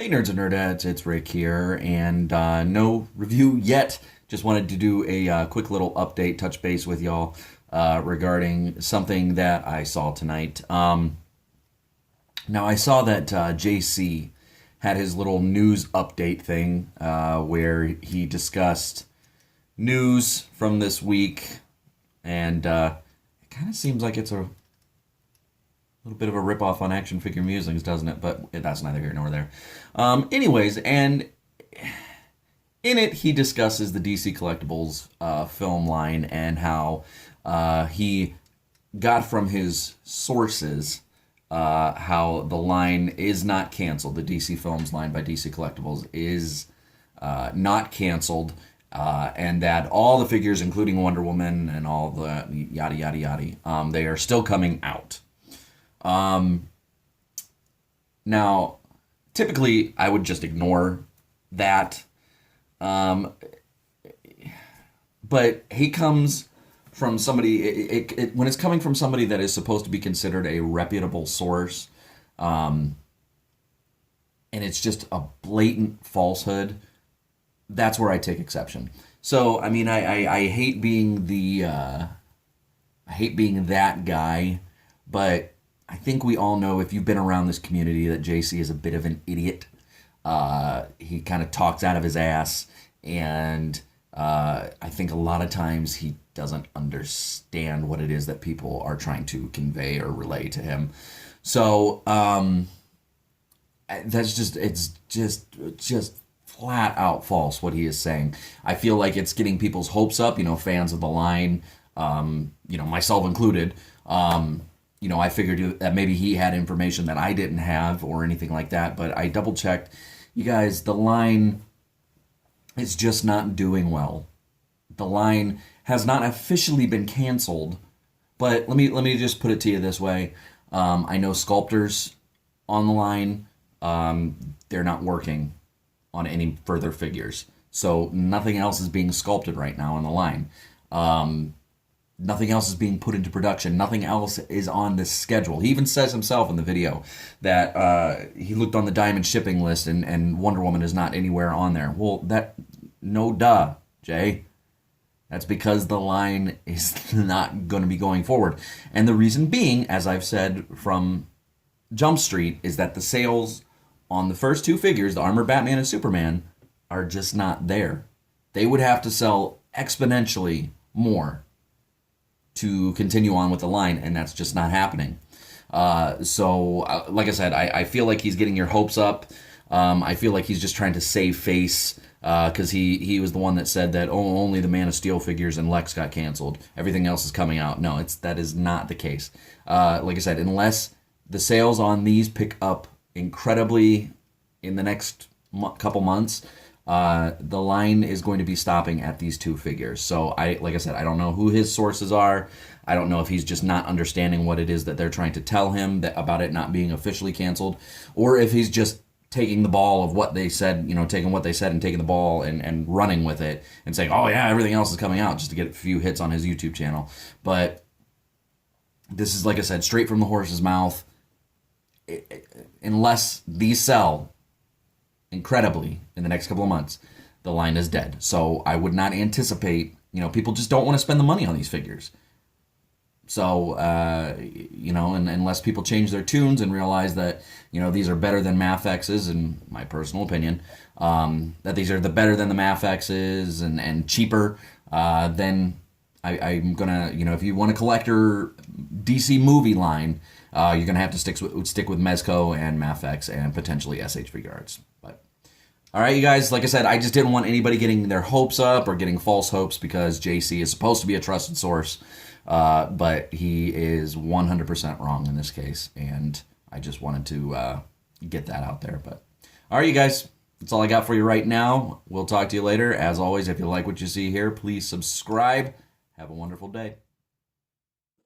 Hey nerds and nerdettes, it's Rick here, and no review yet. Just wanted to do a quick little update, touch base with y'all regarding something that I saw tonight. Now I saw that JC had his little news update thing where he discussed news from this week, and it kind of seems like it's a little bit of a ripoff on Action Figure Musings, doesn't it? But that's neither here nor there. Anyways, and in it, he discusses the DC Collectibles film line and how he got from his sources how the line is not canceled. The DC Films line by DC Collectibles is not canceled, and that all the figures, including Wonder Woman and all the yada yada yada, they are still coming out. Now, typically, I would just ignore that. But he comes from somebody, when it's coming from somebody that is supposed to be considered a reputable source, and it's just a blatant falsehood, that's where I take exception. So, I mean, I hate being I hate being that guy, but I think we all know, if you've been around this community, that JC is a bit of an idiot. He kind of talks out of his ass, and I think a lot of times he doesn't understand what it is that people are trying to convey or relay to him. So it's just flat out false what he is saying. I feel like it's getting people's hopes up, fans of the line, myself included. I figured that maybe he had information that I didn't have or anything like that, but I double checked. You guys, the line is just not doing well. The line has not officially been canceled, but let me just put it to you this way. I know sculptors on the line, they're not working on any further figures. So nothing else is being sculpted right now on the line. Nothing else is being put into production. Nothing else is on this schedule. He even says himself in the video that he looked on the diamond shipping list and Wonder Woman is not anywhere on there. Well, no duh, Jay. That's because the line is not going to be going forward. And the reason being, as I've said from Jump Street, is that the sales on the first two figures, the Armored Batman and Superman, are just not there. They would have to sell exponentially more to continue on with the line, and that's just not happening. So, like I said, I feel like he's getting your hopes up. I feel like he's just trying to save face, because he was the one that said that only the Man of Steel figures and Lex got canceled. Everything else is coming out. No, that is not the case. Like I said, unless the sales on these pick up incredibly in the next couple months, the line is going to be stopping at these two figures. So like I said, I don't know who his sources are. I don't know if he's just not understanding what it is that they're trying to tell him about it not being officially canceled, or if he's just taking the ball of what they said, taking what they said and taking the ball and running with it and saying, oh yeah, everything else is coming out, just to get a few hits on his YouTube channel. But this is, like I said, straight from the horse's mouth. Unless these sell incredibly in the next couple of months, the line is dead. So I would not anticipate, people just don't want to spend the money on these figures. So, and unless people change their tunes and realize that, these are better than Mafex's, in my personal opinion, that these are better than the Mafex's and cheaper, then I'm going to, if you want a collector DC movie line, you're going to have to stick with Mezco and Mafex and potentially SH Figuarts. But all right, you guys, like I said, I just didn't want anybody getting their hopes up or getting false hopes, because JC is supposed to be a trusted source, but he is 100% wrong in this case, and I just wanted to get that out there. But all right, you guys, that's all I got for you right now. We'll talk to you later. As always, if you like what you see here, please subscribe. Have a wonderful day.